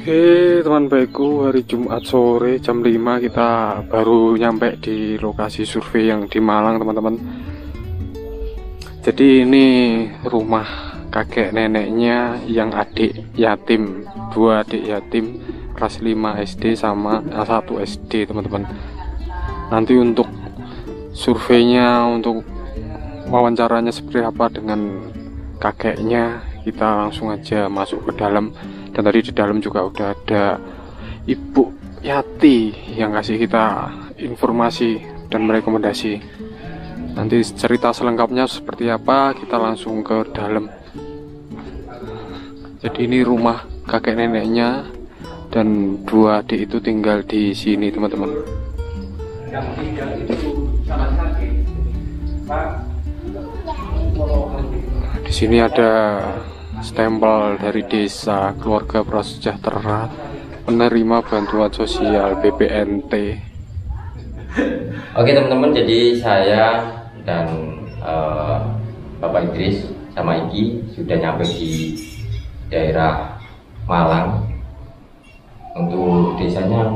Oke teman baikku, hari Jumat sore jam 5 kita baru nyampe di lokasi survei yang di Malang teman-teman. Jadi ini rumah kakek neneknya yang adik yatim, dua adik yatim kelas 5 SD sama 1 SD teman-teman. Nanti untuk surveinya, untuk wawancaranya seperti apa dengan kakeknya, kita langsung aja masuk ke dalam. Dan tadi di dalam juga udah ada Ibu Yati yang kasih kita informasi dan merekomendasi. Nanti cerita selengkapnya seperti apa, kita langsung ke dalam. Jadi ini rumah kakek neneknya dan dua adik itu tinggal di sini teman-teman. Yang tinggal itu sangat sakit, Pak. Di sini ada stempel dari desa keluarga prasejahtera penerima bantuan sosial BPNT. Oke teman-teman, jadi saya dan Bapak Idris sama Iki sudah nyampe di daerah Malang untuk desanya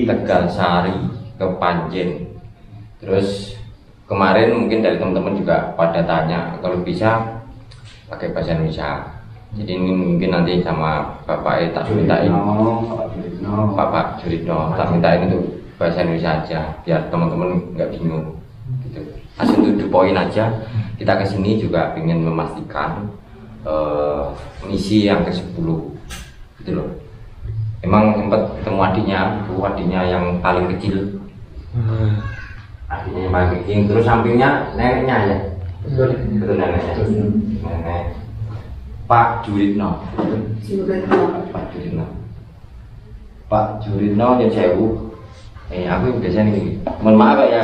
Tegalsari Kepanjen. Terus kemarin mungkin dari teman-teman juga pada tanya kalau bisa pakai bahasa Indonesia. Jadi ini mungkin nanti sama Bapak tak mintain, Bapak Juridno tak mintain untuk bahasa Indonesia aja, biar teman-teman nggak bingung. Gitu. Asal to the point aja. Kita kesini juga ingin memastikan misi yang ke-10, gitu loh. Emang sempat ketemu adiknya yang paling kecil, adiknya yang paling kecil, terus sampingnya neneknya ya. Betul neneknya. Nenek Pak Juridno. Pak Juridno yang sewu. Aku biasanya nih. Mohon maaf ya.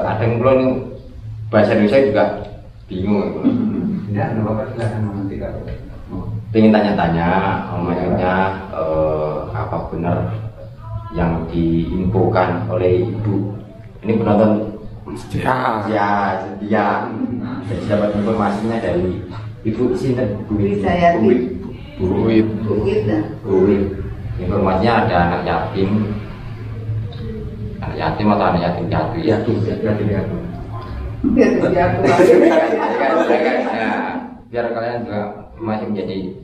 Ada yang belum bahasa Indonesia juga bingung. Ya, Bapak silakan nanti kalau Pengen tanya-tanya, maksudnya apa benar yang diinfokan oleh Ibu? Ini penonton ya, saya dapat informasinya dari Ibu Sinten Buit. Informasinya ada anak yatim atau anak yatim piatu ya. Biar kalian juga masih menjadi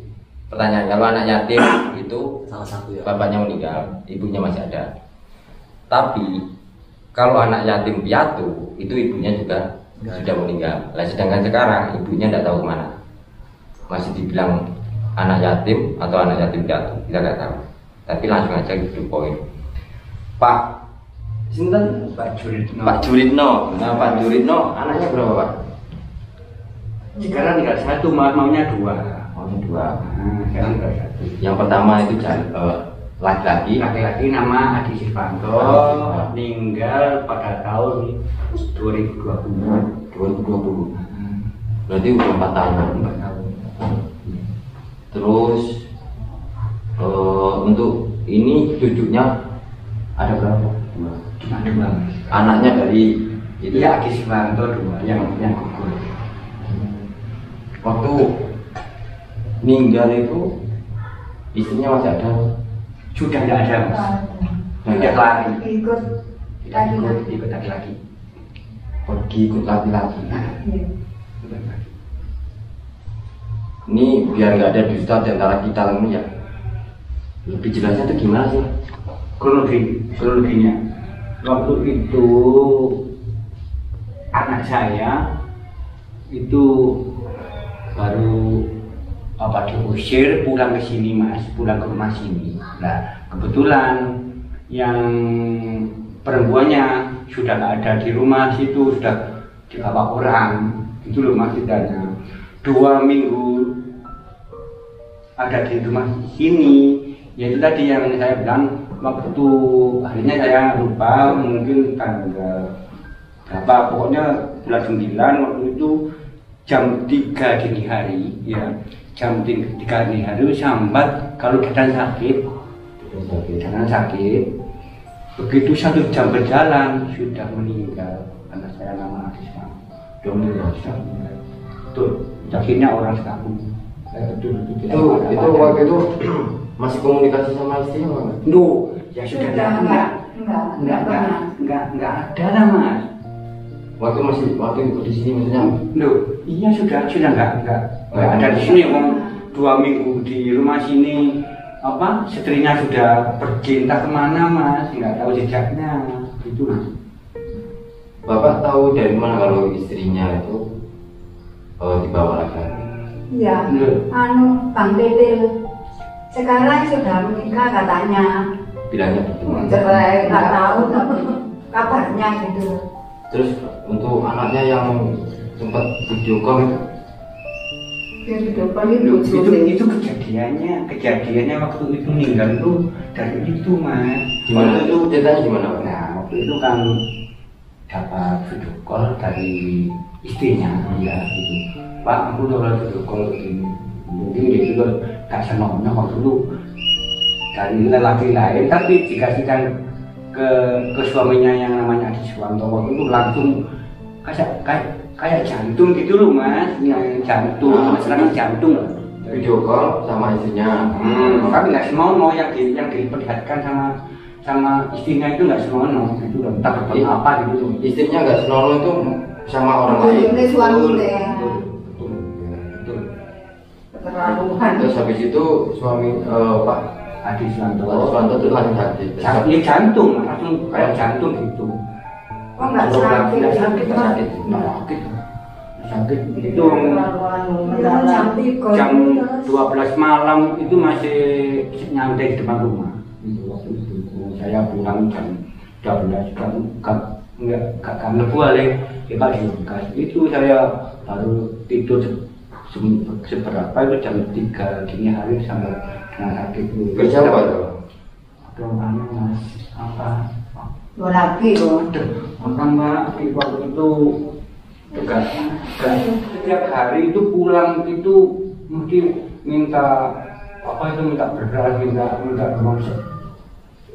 pertanyaan. Kalau anak yatim itu salah satu ya, bapaknya meninggal, ibunya masih ada. Tapi kalau anak yatim piatu itu ibunya juga sudah meninggal. Nah, sedangkan sekarang ibunya tidak tahu kemana. Masih dibilang anak yatim atau anak yatim piatu, kita nggak tahu. Tapi langsung aja ke poin. Pak Sinten? Pak Juridno. Pak Juridno. Nah, Pak Juridno anaknya berapa, Pak? Sekarang tinggal satu, maunya dua. Maunya dua. Sekarang tinggal satu. Yang pertama itu Laki-laki nama Adi Sirvanto, meninggal pada tahun 2020. Berarti udah 4 tahun. Terus untuk ini cucunya ada berapa? Cuma dua. Anaknya dari itu Iya, Adi Sirvanto dua, yang gugur. Waktu meninggal itu istrinya masih ada? Sudah tidak ada, Mas. Sudah lari. Ikut Ikut laki-laki. Pergi ikut laki-laki. Ini biar nggak ada dusta di antara kita ini ya. Lebih jelasnya itu gimana sih? Kronologinya. Waktu itu anak saya itu baru diusir pulang ke sini, Mas, pulang ke rumah sini. Nah, kebetulan yang perempuannya sudah nggak ada di rumah situ, sudah dibawa orang. Itu loh Mas ceritanya. 2 minggu ada di rumah sini, yaitu tadi yang saya bilang, waktu harinya saya lupa, mungkin tanggal berapa, pokoknya bulan 9 waktu itu jam 3 dini hari, ya. Jam 3 dini hari sambat kalau kita sakit, begitu 1 jam berjalan sudah meninggal. Anak saya nama Adisma, sudah meninggal. Tuh, akhirnya orang sekampung Itu waktu itu masih komunikasi sama istrinya enggak? Duh, ya sudah enggak ada lah Mas. Waktu itu di sini maksudnya? Loh, iya sudah enggak ada di sini. 2 minggu di rumah sini istrinya sudah pergi entah kemana Mas, nggak tahu jejaknya gitu. Bapak tahu dari mana kalau istrinya itu dibawa lagi? Iya, Bang Titil sekarang sudah menikah katanya. Bilangnya gitu. Cerai, nggak tahu kabarnya gitu. Terus untuk anaknya yang sempat video call itu kejadiannya waktu itu meninggal tuh dari itu Mas. Gimana itu ceritanya gimana? Nah waktu itu kan dapat video call dari istrinya ya gitu. Pak, aku udah video call begini. Mungkin dia juga gak senangnya waktu itu dari lelaki lain, tapi dikasihkan ke suaminya yang namanya Adi Suwanto. Waktu itu langsung kayak jantung gitu loh Mas, jantung, serangan jantung. Video call sama istrinya. Tapi nggak senonoh yang diperlihatkan sama istrinya itu nggak senonoh, itu loh, entah apa gitu. Istrinya nggak senonoh itu sama orang lain. Ini suami Betul. Keterlaluan. Terus habis itu suami Pak Adi Suwanto itu langsung sakit. Sakit jantung, langsung kayak jantung gitu. Kok nggak sakit? Sakit itu jam 12 malam itu masih nyantai di depan rumah. Itu waktu itu saya pulang jam 12 kan nggak boleh kita diungkas. Itu saya baru tidur seberapa itu jam 3 dini hari sampai sakit itu. Kerja apa tuh? Mas apa? Dua lagi loh. Orang Mbak waktu itu setiap hari itu pulang itu mesti minta beras, minta rumah.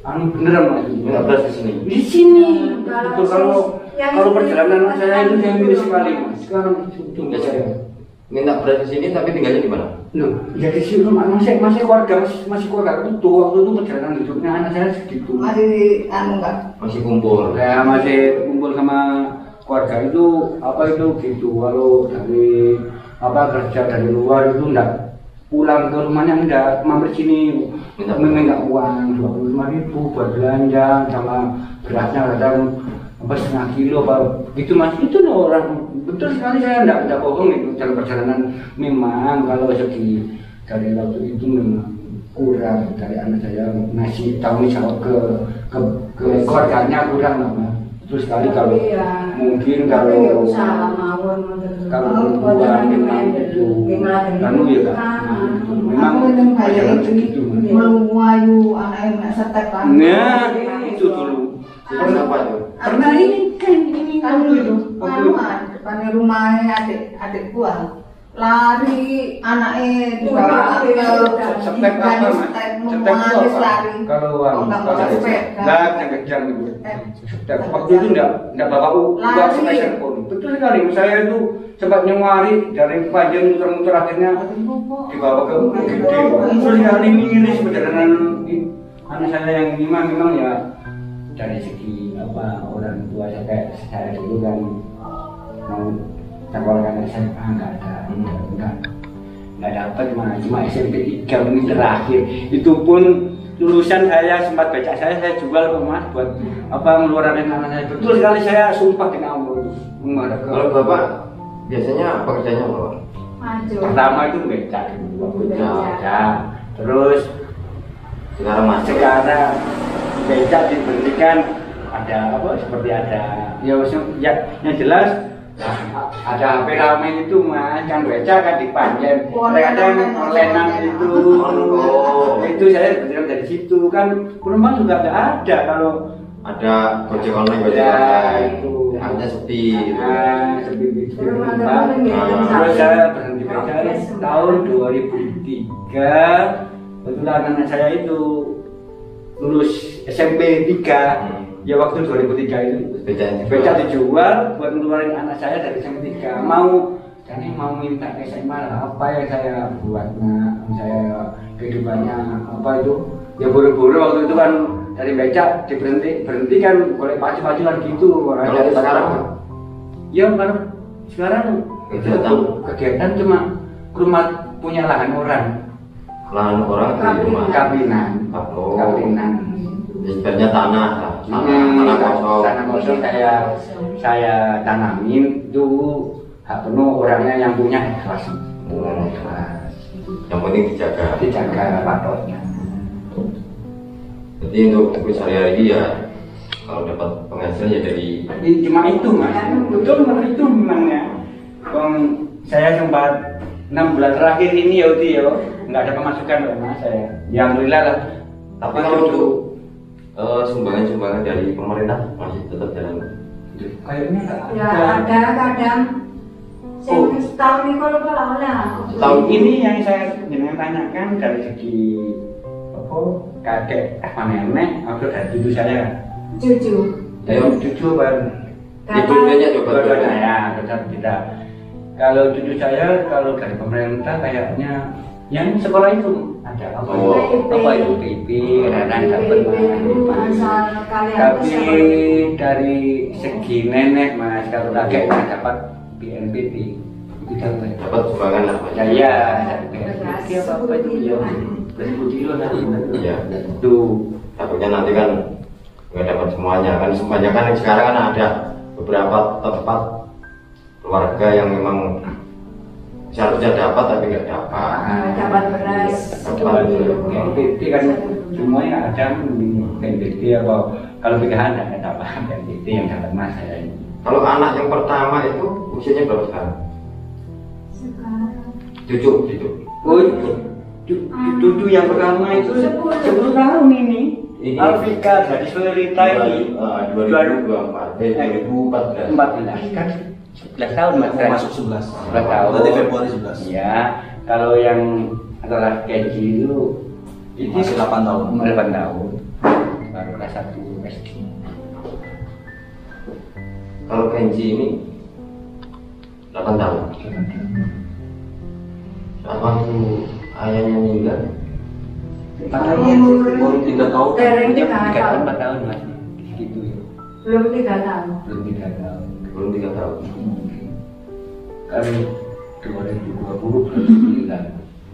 Beneran Mas? Minta beras di sini. Di sini. Itu kalau perjalanan saya itu saya milih sekali Mas. Sekarang tunggu saya. Minta beras di sini tapi tinggalnya di mana? Loh, ya di sini masih keluarga itu waktu itu perjalanan hidupnya anak saya segitu. Masih kumpul. Ya masih kumpul sama keluarga itu gitu. Kalau dari kerja dari luar itu enggak pulang ke rumahnya, enggak mampir sini minta uang 25.000 buat belanja sama berasnya kadang setengah kilo gitu Mas. Itu loh orang betul sekali, saya enggak bohong itu. Dalam perjalanan memang kalau segi dari waktu itu memang kurang dari anak saya ngasih tanggung jawab ke keluarganya kurang lah Mas. Terus sekali kalau mungkin kalau perempuan memang itu kamu ya Kak, memang perjalanan segitu. Meluayu anaknya setek kan. Nah itu dulu. Kenapa itu? Karena ini kan itu depannya rumahnya adik gua lari anaknya dibawa ke step apa Mas? Step lari kalau sepeda yang kejam itu. Step waktu itu enggak bawa uang sepeser pun. Betul sekali, saya itu sempat nyemari dari Panjen muter-muter akhirnya dibawa ke gede. Betul sekali, ini perjalanan anak saya yang ini memang ya dari segi orang tua saya dulu kan mau sekolahkan SMA nggak dapat, cuma SMP 3 ini terakhir. Itu pun lulusan saya sempat baca saya jual ke Mas buat ngeluarin anak saya. Betul sekali, saya sumpah dengan Allah. Kalau Bapak biasanya pekerjaannya apa? Pertama itu becak dulu, terus sekarang becak diberhentikan, ada seperti ada ya yang jelas ada HP rame itu Mas, kan becak kan di Panjen, kadang onlinean itu saya berjalan dari situ kan, penumpang juga nggak ada. Kalau ada ojek online itu hanya sepi. Sepi penumpang. Terus saya berhenti becak tahun 2003. Kebetulan anak saya itu lulus SMP 3. Ya waktu 2003 itu becak dijual buat ngeluarin anak saya dari SMP 3. Mau Jadi mau minta ke saya malah apa yang saya buatnya, saya kehidupannya apa itu? Ya buru-buru waktu itu kan dari becak berhenti kan oleh pacu-pacu kan gitu. Kalau sekarang, ya kalau sekarang itu kegiatan cuma rumah punya lahan orang di rumah kabinan. sebenarnya tanah kosong. Tanah kosong saya tanamin itu hak penuh orangnya yang punya ikhlas. Yang penting Dijaga patoknya. Jadi untuk sehari-hari ya kalau dapat penghasilan ya dari Cuma itu mas, betul mas itu memangnya. Saya sempat 6 bulan terakhir ini ya Uti ya, nggak ada pemasukan loh mas saya. Ya alhamdulillah lah. Tapi kalau untuk sumbangan dari pemerintah masih tetap jalan. Kayaknya nggak ada. Ya ada kadang. Setahun ini kalau lah. Tahun ini yang saya dengan tanyakan dari segi kakek nenek atau dari cucu saya. Cucu. Cucu baru. Dua-duanya coba. Dua-duanya ya, betul tidak. Kalau cucu saya kalau dari pemerintah kayaknya yang sekolah itu ada apa? Apa itu PP, kadang dapat tapi dari segi nenek mas kalau kakek dapat BNPT dapat sumbangan lah. Ya BNPT apa itu ya? Kilo nanti. Iya. Tuh. Takutnya nanti kan nggak dapat semuanya kan sekarang kan ada beberapa tempat keluarga yang memang seharusnya dapat tapi nggak dapat. Dapat beras. BNPT kan semuanya ada BNPT apa kalau pilihan nggak dapat BNPT yang dapat mas saya ini. Kalau anak yang pertama itu usianya berapa sekarang? Cucu. Oh, cucu yang pertama itu 10 tahun ini. Alfika dari Sulerita ini 2014 kan 11 tahun mas. Masuk 11 tahun. Berarti Februari 11. Ya, kalau yang adalah Kenji itu Masih 8 tahun. 8 tahun. Baru kelas 1 SD. Kalau Kenji ini 8 tahun. Saat waktu ayahnya meninggal, Baru 3 tahun. Dari 3 tahun. 4 tahun mas. Gitu ya. Belum 3 tahun. Belum 3 tahun. belum 3 tahun. Kan 2020 belum 9.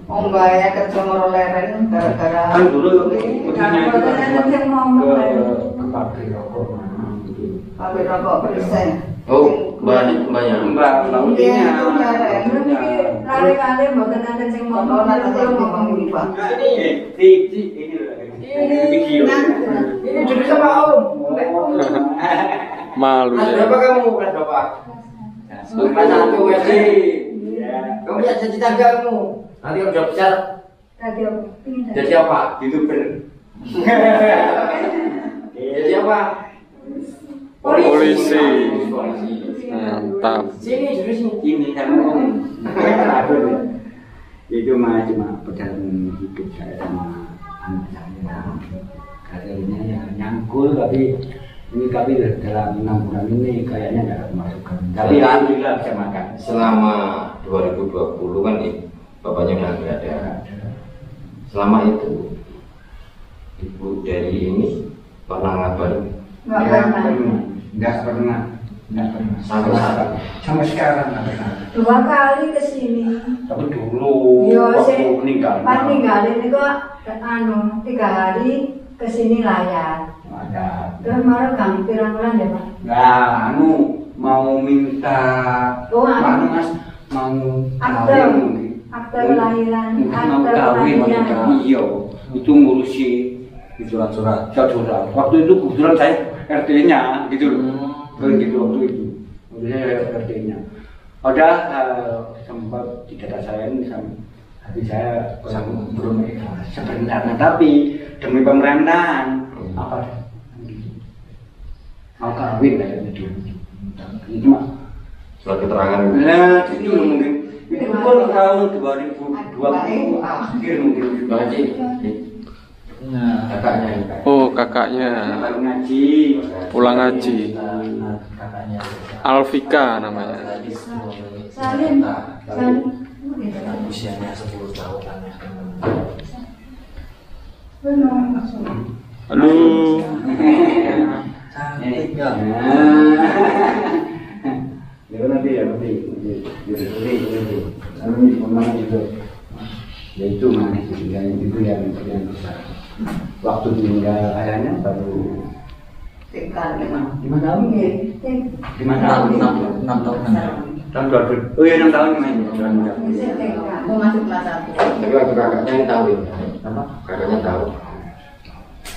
Oh enggak ya kerja moro leren gara-gara Kan dulu ujinya itu kan ke pabrik rokok. pabrik rokok persen. Oh, mbaknya. Mbak Utinya. Kali-kali mboten nanten sing ngomong Ngomong Pak. Ini video. Ini duduk sama Om. Malu Mas ya. berapa kamu? Mas berapa? Mas 1 SD. Kamu punya cita-cita kamu? Nanti kalau udah besar jadi apa? YouTuber. Jadi apa? Polisi. Mantap. Sini, sini. Ini sama Om. Itu mah cuma perjalanan hidup saya sama anak saya. Karirnya ya nyangkul tapi ini dalam 6 bulan ini kayaknya nggak ada pemasukan. Tapi alhamdulillah bisa makan. Selama 2020 kan bapaknya udah nggak ada. Selama itu ibu dari ini pernah ngabarin? Nggak pernah. Sampai sekarang nggak pernah. 2 kali kesini. Tapi dulu Yo waktu sih. meninggal. Pas ninggalin itu 3 hari kesini layar. Ada. Terus malah gang pirang bulan ya Pak? Nah, mau minta mas mau Akte. kawin mungkin. Akte kelahiran. Mau Akte kawin kelahiran. iya itu ngurusi Surat-surat. waktu itu kebetulan saya RT-nya gitu loh. Gitu waktu itu saya RT-nya ada sempat di data saya ini hati saya belum ikhlas sebenarnya tapi demi pemerintahan apa mau kawin kayaknya dulu itu mah Surat keterangan. nah itu mungkin itu pun tahun 2020 akhir mungkin Bang Haji, Kakaknya. Oh, kakaknya. Baru ngaji. Pulang ngaji. Kakaknya. Alfika namanya. Salim. Salim. Usianya 10 tahun. Halo. Cantik ya. Ya nanti ya nanti. Nanti kemana itu? Ya itu mana yang itu yang besar. Waktu tinggal ayahnya baru 5 tahun. 5 tahun. 6 tahun. Tahun 2000. Oh iya 6 tahun main. Mau masuk kelas 1. Tapi waktu kakaknya ini tahu ya? Apa? Kakaknya tahu.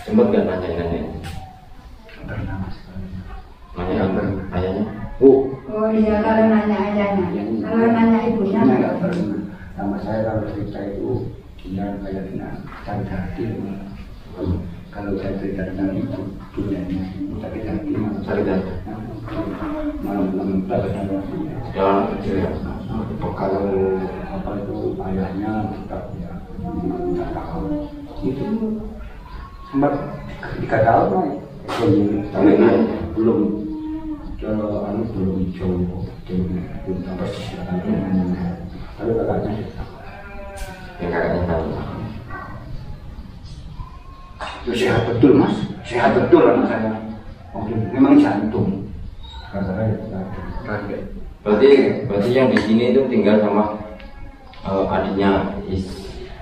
Sempet nggak nanya-nanya? Nanya ayahnya? Oh. Oh iya, kalau nanya ayahnya. Kalau nanya ibunya Enggak pernah. Sama saya kalau cerita itu tinggal kayak dengan cari hati. Kalau saya cerita dengan ibu, dunianya sakit hati, Sakit hati. malam belajar Ya, kecil ya. kalau apa itu ayahnya tetap ya tidak tahu itu sempat 3 tahun lah tapi belum belum jauh belum sampai tapi kakaknya Yang kakaknya tahu. itu sehat betul mas, sehat betul anak saya. Memang jantung. Berarti yang di sini itu tinggal sama adiknya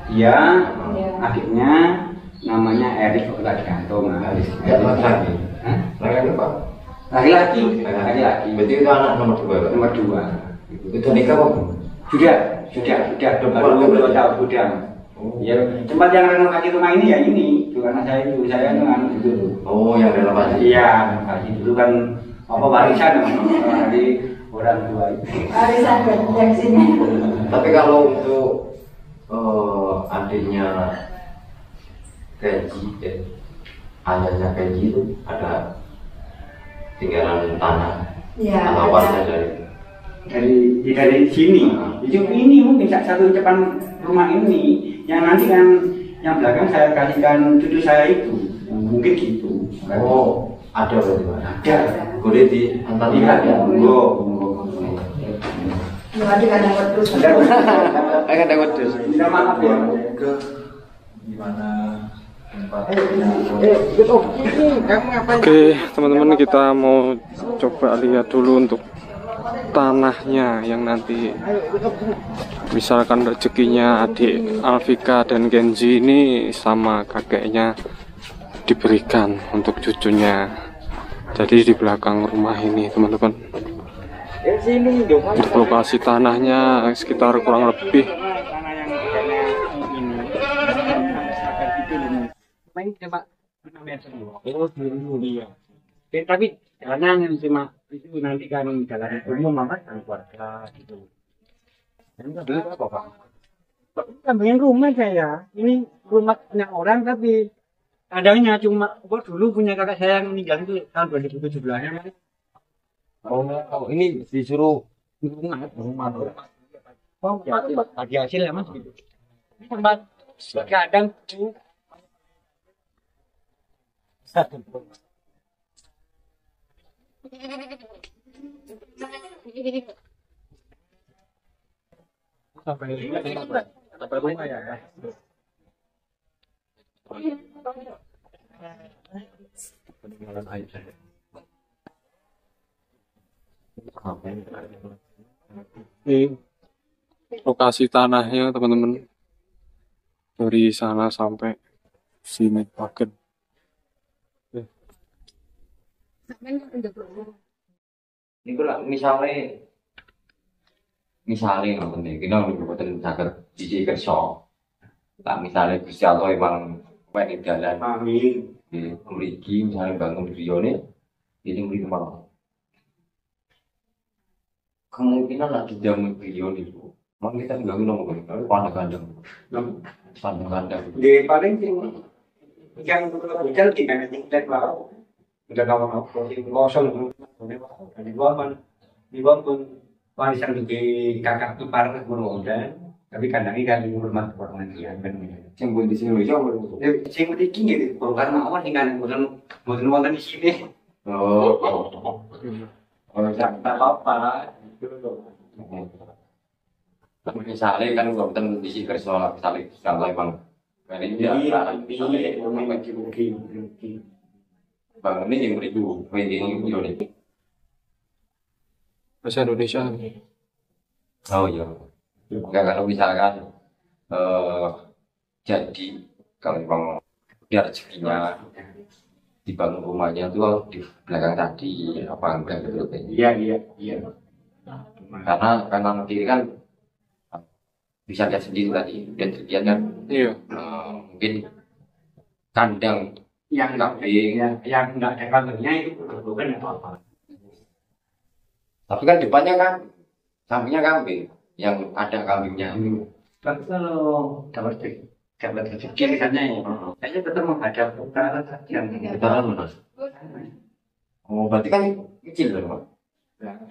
Iya, adiknya namanya Erik Ladianto mas. laki-laki. Hah? Laki-laki Pak? Laki-laki. Berarti itu anak nomor 2 Pak? Nomor 2. Itu nikah apa? Sudah baru 2 tahun sudah. Ya, tempat yang renovasi rumah ini ya ini, itu karena saya itu. Oh, yang renovasi. Iya, renovasi dulu kan apa warisan dari orang tua itu. Warisan dari sini. Tapi kalau untuk adiknya Keji, ayahnya Keji itu ada tinggalan tanah Iya. atau warga dari sini. Itu ini mungkin satu depan rumah ini. Yang nanti kan yang belakang saya kasihkan cucu saya itu. Mungkin gitu. Oh, ada berarti Pak? Ada. Boleh diantar Lihat ya, monggo. Ada kadang wedus. Ada wedus. Tidak maaf ya. Ke gimana tempat Oke, teman-teman, kita mau coba lihat dulu untuk tanahnya yang nanti misalkan rezekinya adik Alfika dan Kenji ini sama kakeknya diberikan untuk cucunya. Jadi di belakang rumah ini teman-teman, untuk lokasi tanahnya sekitar kurang lebih tapi jalanan yang cuma itu nanti kan jalan umum apa kan keluarga gitu. Yang dulu apa Pak? Kambingin rumah saya. Ini rumahnya orang tapi adanya cuma dulu punya kakak saya yang meninggal itu tahun 2017. Oh, ini disuruh rumah. Oh, ya, bagi hasil ya Mas gitu. Tempat kadang tuh sampai rumah ya. Peninggalan ayah saya. ini lokasi tanahnya teman-teman, dari sana sampai sini paket. ini lah misalnya nonton nih kita udah buatan sakit cici kerso tak misalnya Gusti Allah emang main jalan Amin. di memiliki misalnya bangun Rione ini beli rumah kemungkinan lagi jamu Rione itu emang kita nggak ngomong tapi pandang kandang Di paling yang hujan tidak tingkat bawah. Udah kalau kosong di bawah pun warisan di kakak itu parah bermuda Tapi kadang-kadang kan hormat kehormatan kan. Sing buat di sini loh, Sing mriki nggih bongkar mawon ingkang mboten wonten di sini. oh, Tak apa-apa. Misalnya kan wonten isi kerso misalnya kalau emang ini dia bangun ini yang beribu ini yo nih. Bahasa Indonesia. Oh iya. Enggak kalau misalkan jadi kalau memang dia rezekinya dibangun rumahnya itu di belakang tadi apa enggak gitu. Iya. Karena kanan kiri kan bisa lihat sendiri tadi dan terlihat kan Iya. mungkin kandang Yang kambing. enggak ada kambingnya itu bukan apa-apa. Tapi kan depannya kan sampingnya kambing yang ada kambingnya. Tapi kalau dapat rezeki misalnya ya, saya tetap menghadap ke arah saja. Betul Mas. Oh berarti kan kecil loh Mas.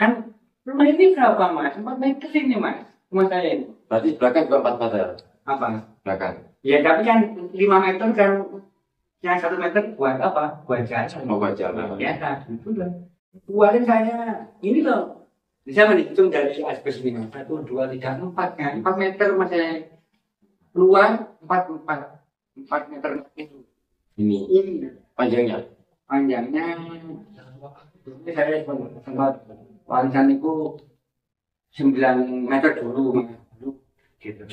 Kan rumah ini berapa Mas? 4 meter ini Mas. Rumah saya ini. Berarti belakang juga 4 meter Apa? belakang. Ya tapi kan 5 meter kan yang 1 meter buat apa? Buat jalan. Mau buat jalan. Ya kan, sudah. Buatin saya ini loh. Bisa menghitung dari aspek ini. 1, 2, 3, 4 kan. 4 meter Mas saya. Luar 4 meter itu. Ini Ini panjangnya. panjangnya. Ini saya sempat warisan itu 9 meter dulu. Gitu.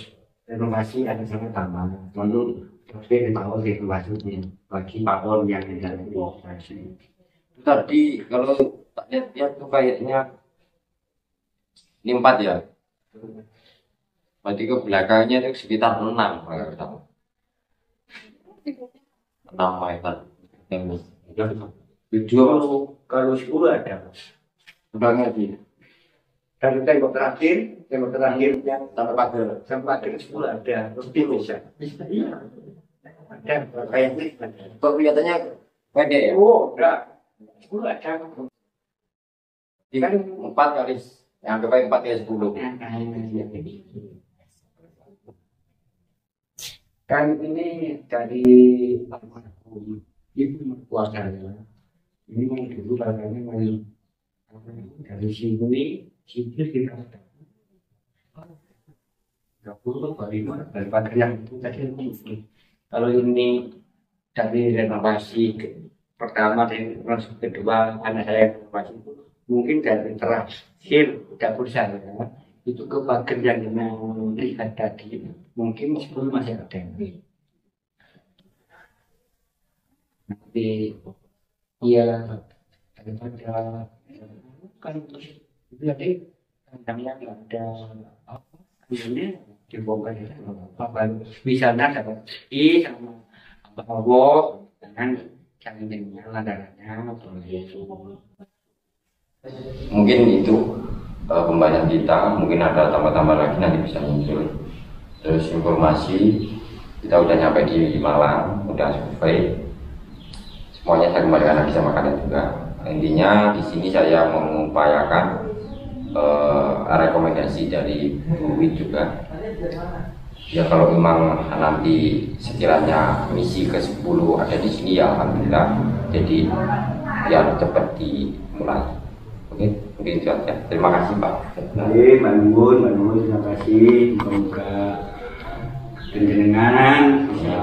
Renovasi ada sangat tambah. Lalu tapi tahun renovasinya bagi tahun yang tidak renovasi. Tadi kalau tak lihat tuh kayaknya ini 4 ya. Berarti ke belakangnya itu sekitar 6 kalau ketemu. 6 meter. Kalau 10 ada. Belakangnya sih. Dari tembok terakhir yang Sampai pagar. sampai 10 ada. Lebih bisa. Bisa iya. Ada kayak ini. Kok kelihatannya pendek ya? Oh, enggak. 10 ada. Ini kan 4 kali. Yang anggap aja 4 kali 10. Kan ini dari almarhum ibu mertua saya. Ini mau dulu katanya mau dari sini kita nggak perlu dari pagar yang itu tadi itu. Kalau ini dari renovasi pertama dan renovasi kedua anak saya renovasi itu mungkin dari terakhir dapur saya itu ke pagar yang lihat tadi mungkin 10 masih ada nanti iya daripada kan itu jadi kandangnya nggak ada apa ini dibongkar itu apa bisa dapat sama apa dengan canggihnya ladarnya Mungkin itu pembahasan kita. Mungkin ada tambah-tambah lagi nanti bisa muncul. Terus informasi kita udah nyampe di Malang, udah survei. Semuanya saya kembalikan lagi sama kalian juga. Intinya di sini saya mengupayakan rekomendasi dari Bu Wid juga. Ya kalau memang nanti sekiranya misi ke-10 ada di sini ya alhamdulillah. Jadi ya cepat dimulai. Oke, mungkin itu saja. Terima kasih Pak. Baik, Mbak Nuhun, terima kasih. Semoga jenengan bisa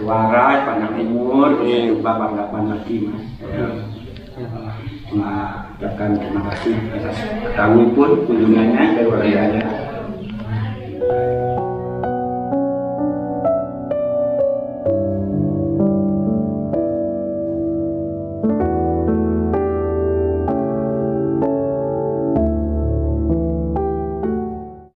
waras, panjang umur, bisa jumpa kapan lagi Mas. Terima kasih atas kami pun kunjungannya dari saya.